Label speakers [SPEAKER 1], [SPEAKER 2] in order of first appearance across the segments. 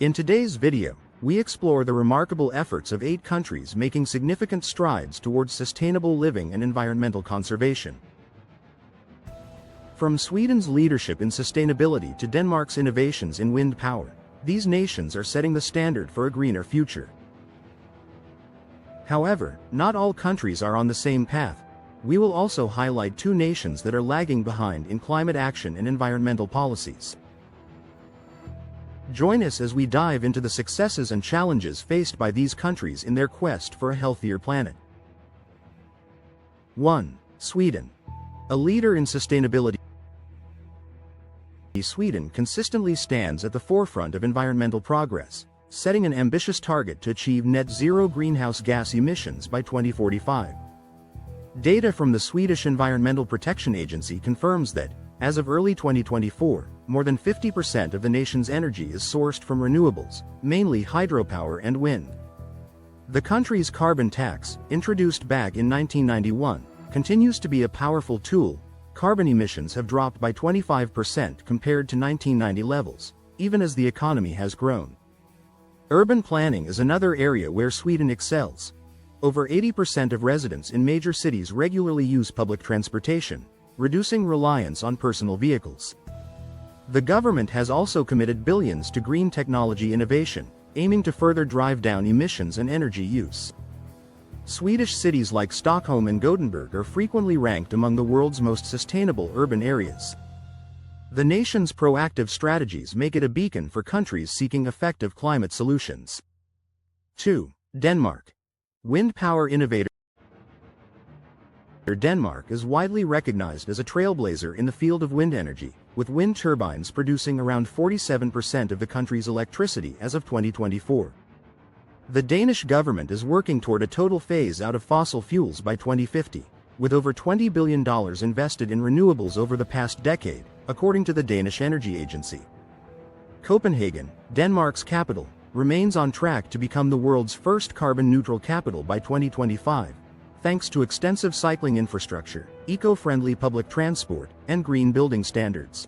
[SPEAKER 1] In today's video, we explore the remarkable efforts of 8 countries making significant strides towards sustainable living and environmental conservation. From Sweden's leadership in sustainability to Denmark's innovations in wind power, these nations are setting the standard for a greener future. However, not all countries are on the same path. We will also highlight 2 nations that are lagging behind in climate action and environmental policies. Join us as we dive into the successes and challenges faced by these countries in their quest for a healthier planet. 1. Sweden. A leader in sustainability. Sweden consistently stands at the forefront of environmental progress, setting an ambitious target to achieve net zero greenhouse gas emissions by 2045. Data from the Swedish Environmental Protection Agency confirms that, as of early 2024, more than 50% of the nation's energy is sourced from renewables, mainly hydropower and wind. The country's carbon tax, introduced back in 1991, continues to be a powerful tool. Carbon emissions have dropped by 25% compared to 1990 levels, even as the economy has grown. Urban planning is another area where Sweden excels. Over 80% of residents in major cities regularly use public transportation, reducing reliance on personal vehicles. The government has also committed billions to green technology innovation, aiming to further drive down emissions and energy use. Swedish cities like Stockholm and Gothenburg are frequently ranked among the world's most sustainable urban areas. The nation's proactive strategies make it a beacon for countries seeking effective climate solutions. 2. Denmark. Wind power innovator. Denmark is widely recognized as a trailblazer in the field of wind energy, with wind turbines producing around 47% of the country's electricity as of 2024. The Danish government is working toward a total phase out of fossil fuels by 2050, with over $20 billion invested in renewables over the past decade, according to the Danish Energy Agency. Copenhagen, Denmark's capital, remains on track to become the world's first carbon-neutral capital by 2025, thanks to extensive cycling infrastructure, eco-friendly public transport, and green building standards.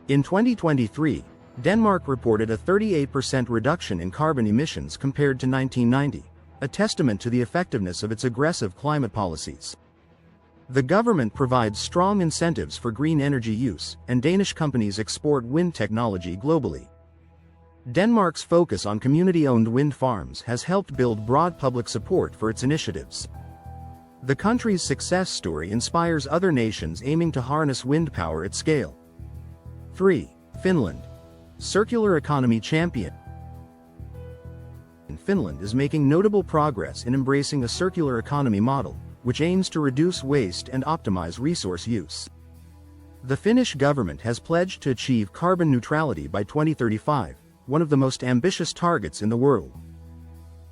[SPEAKER 1] In 2023, Denmark reported a 38% reduction in carbon emissions compared to 1990, a testament to the effectiveness of its aggressive climate policies. The government provides strong incentives for green energy use, and Danish companies export wind technology globally. Denmark's focus on community-owned wind farms has helped build broad public support for its initiatives. The country's success story inspires other nations aiming to harness wind power at scale. 3. Finland. Circular economy champion. Finland is making notable progress in embracing a circular economy model, which aims to reduce waste and optimize resource use. The Finnish government has pledged to achieve carbon neutrality by 2035, one of the most ambitious targets in the world.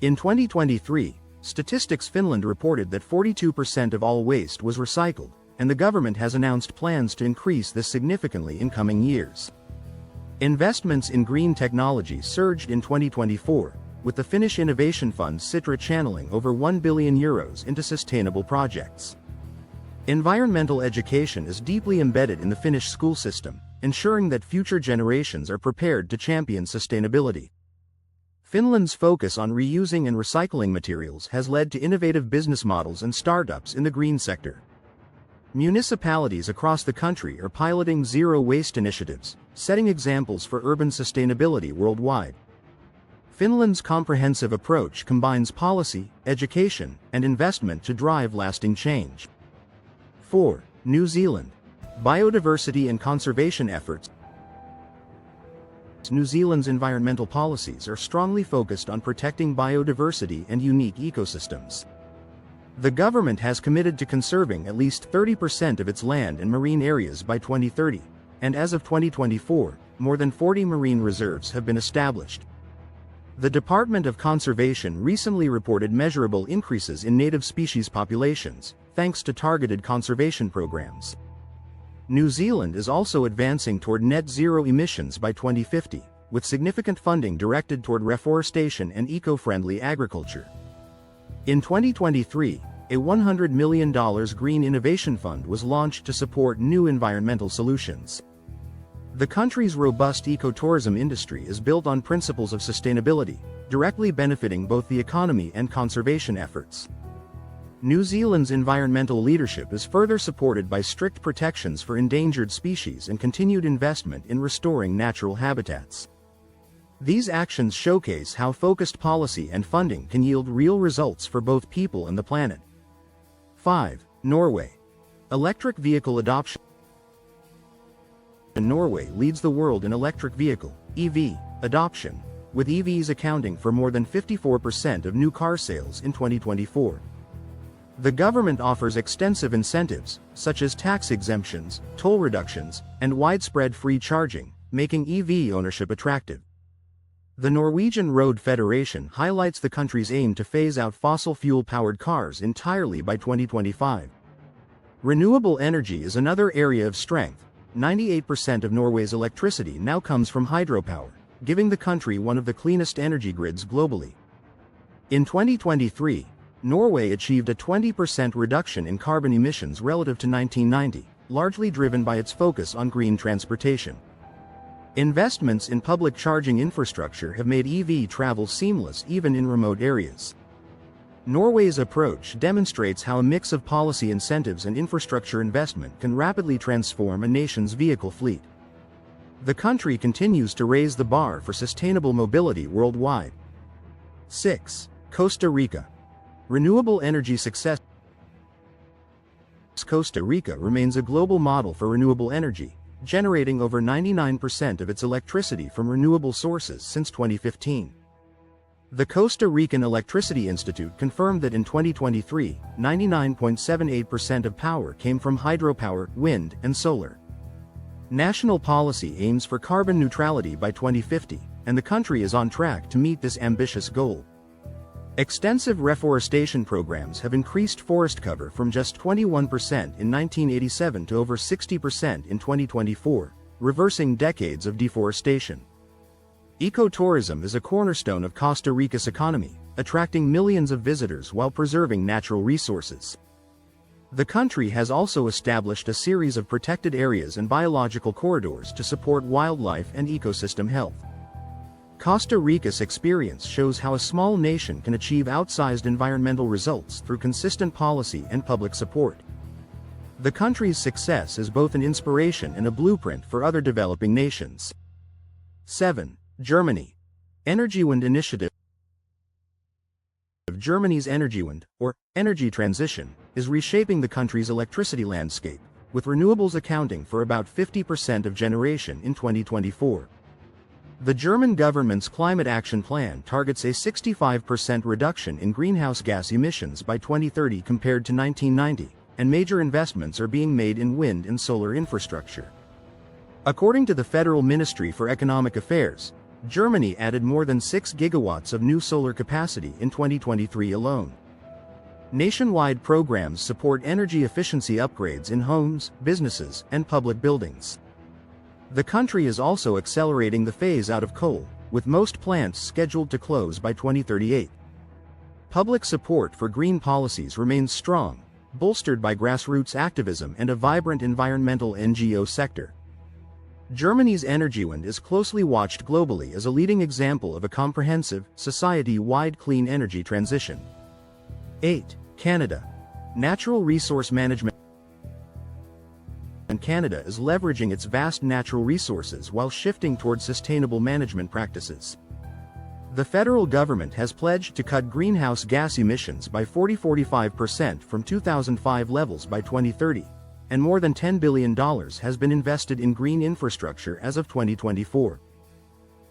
[SPEAKER 1] In 2023, Statistics Finland reported that 42% of all waste was recycled, and the government has announced plans to increase this significantly in coming years. Investments in green technology surged in 2024, with the Finnish Innovation Fund Sitra channeling over €1 billion into sustainable projects. Environmental education is deeply embedded in the Finnish school system, ensuring that future generations are prepared to champion sustainability. Finland's focus on reusing and recycling materials has led to innovative business models and startups in the green sector. Municipalities across the country are piloting zero-waste initiatives, setting examples for urban sustainability worldwide. Finland's comprehensive approach combines policy, education, and investment to drive lasting change. 4. New Zealand. Biodiversity and conservation efforts. New Zealand's environmental policies are strongly focused on protecting biodiversity and unique ecosystems. The government has committed to conserving at least 30% of its land and marine areas by 2030, and as of 2024, more than 40 marine reserves have been established. The Department of Conservation recently reported measurable increases in native species populations, thanks to targeted conservation programs. New Zealand is also advancing toward net zero emissions by 2050, with significant funding directed toward reforestation and eco-friendly agriculture. In 2023, a $100 million Green Innovation Fund was launched to support new environmental solutions. The country's robust ecotourism industry is built on principles of sustainability, directly benefiting both the economy and conservation efforts. New Zealand's environmental leadership is further supported by strict protections for endangered species and continued investment in restoring natural habitats. These actions showcase how focused policy and funding can yield real results for both people and the planet. 5. Norway. Electric vehicle adoption. Norway leads the world in electric vehicle (EV) adoption, with EVs accounting for more than 54% of new car sales in 2024. The government offers extensive incentives, such as tax exemptions, toll reductions, and widespread free charging, making EV ownership attractive. The Norwegian Road Federation highlights the country's aim to phase out fossil fuel-powered cars entirely by 2025. Renewable energy is another area of strength. 98% of Norway's electricity now comes from hydropower, giving the country one of the cleanest energy grids globally. In 2023, Norway achieved a 20% reduction in carbon emissions relative to 1990, largely driven by its focus on green transportation. Investments in public charging infrastructure have made EV travel seamless even in remote areas. Norway's approach demonstrates how a mix of policy incentives and infrastructure investment can rapidly transform a nation's vehicle fleet. The country continues to raise the bar for sustainable mobility worldwide. 6. Costa Rica. Renewable energy success. Costa Rica remains a global model for renewable energy, generating over 99% of its electricity from renewable sources since 2015. The Costa Rican Electricity Institute confirmed that in 2023, 99.78% of power came from hydropower, wind, and solar. National policy aims for carbon neutrality by 2050, and the country is on track to meet this ambitious goal. Extensive reforestation programs have increased forest cover from just 21% in 1987 to over 60% in 2024, reversing decades of deforestation. Ecotourism is a cornerstone of Costa Rica's economy, attracting millions of visitors while preserving natural resources. The country has also established a series of protected areas and biological corridors to support wildlife and ecosystem health. Costa Rica's experience shows how a small nation can achieve outsized environmental results through consistent policy and public support. The country's success is both an inspiration and a blueprint for other developing nations. 7. Germany. Energiewende initiative. Germany's Energiewende, or energy transition, is reshaping the country's electricity landscape, with renewables accounting for about 50% of generation in 2024. The German government's Climate Action Plan targets a 65% reduction in greenhouse gas emissions by 2030 compared to 1990, and major investments are being made in wind and solar infrastructure. According to the Federal Ministry for Economic Affairs, Germany added more than 6 gigawatts of new solar capacity in 2023 alone. Nationwide programs support energy efficiency upgrades in homes, businesses, and public buildings. The country is also accelerating the phase-out of coal, with most plants scheduled to close by 2038. Public support for green policies remains strong, bolstered by grassroots activism and a vibrant environmental NGO sector. Germany's Energiewende is closely watched globally as a leading example of a comprehensive, society-wide clean energy transition. 8. Canada. Natural resource management. Canada is leveraging its vast natural resources while shifting towards sustainable management practices. The federal government has pledged to cut greenhouse gas emissions by 40–45% from 2005 levels by 2030, and more than $10 billion has been invested in green infrastructure as of 2024.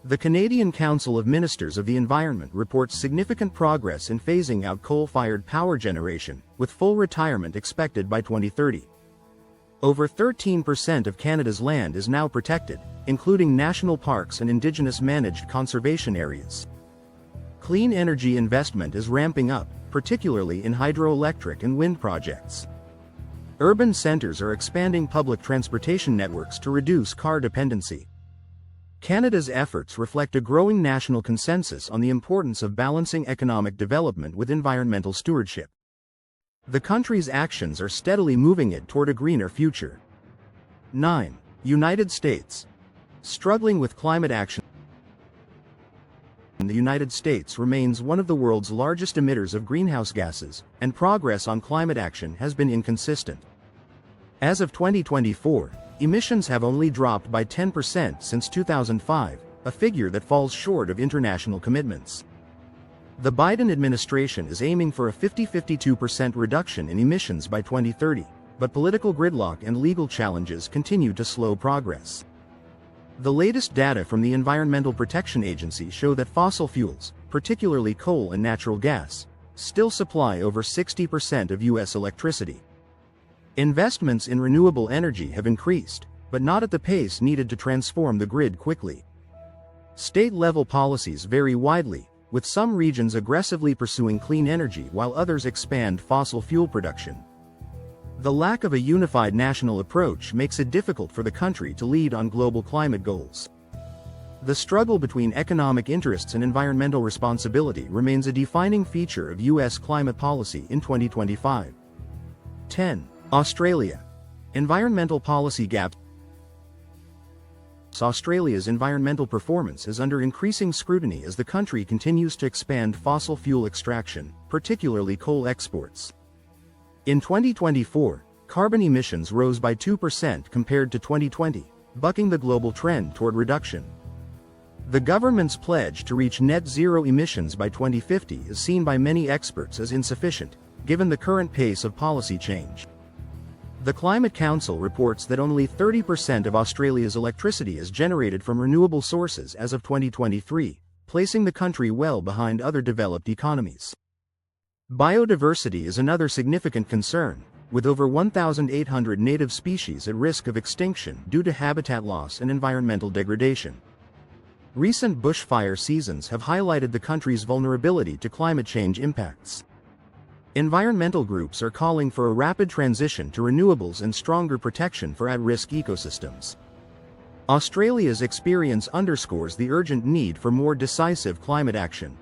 [SPEAKER 1] The Canadian Council of Ministers of the Environment reports significant progress in phasing out coal-fired power generation, with full retirement expected by 2030. Over 13% of Canada's land is now protected, including national parks and Indigenous managed conservation areas. Clean energy investment is ramping up, particularly in hydroelectric and wind projects. Urban centers are expanding public transportation networks to reduce car dependency. Canada's efforts reflect a growing national consensus on the importance of balancing economic development with environmental stewardship. The country's actions are steadily moving it toward a greener future. 9. United States. Struggling with climate action, the United States remains one of the world's largest emitters of greenhouse gases, and progress on climate action has been inconsistent. As of 2024, emissions have only dropped by 10% since 2005, a figure that falls short of international commitments. The Biden administration is aiming for a 52% reduction in emissions by 2030, but political gridlock and legal challenges continue to slow progress. The latest data from the Environmental Protection Agency show that fossil fuels, particularly coal and natural gas, still supply over 60% of U.S. electricity. Investments in renewable energy have increased, but not at the pace needed to transform the grid quickly. State-level policies vary widely, with some regions aggressively pursuing clean energy while others expand fossil fuel production. The lack of a unified national approach makes it difficult for the country to lead on global climate goals. The struggle between economic interests and environmental responsibility remains a defining feature of U.S. climate policy in 2025. 10. Australia. Environmental policy gaps. Australia's environmental performance is under increasing scrutiny as the country continues to expand fossil fuel extraction, particularly coal exports. In 2024, carbon emissions rose by 2% compared to 2020, bucking the global trend toward reduction. The government's pledge to reach net zero emissions by 2050 is seen by many experts as insufficient, given the current pace of policy change. The Climate Council reports that only 30% of Australia's electricity is generated from renewable sources as of 2023, placing the country well behind other developed economies. Biodiversity is another significant concern, with over 1,800 native species at risk of extinction due to habitat loss and environmental degradation. Recent bushfire seasons have highlighted the country's vulnerability to climate change impacts. Environmental groups are calling for a rapid transition to renewables and stronger protection for at-risk ecosystems. Australia's experience underscores the urgent need for more decisive climate action.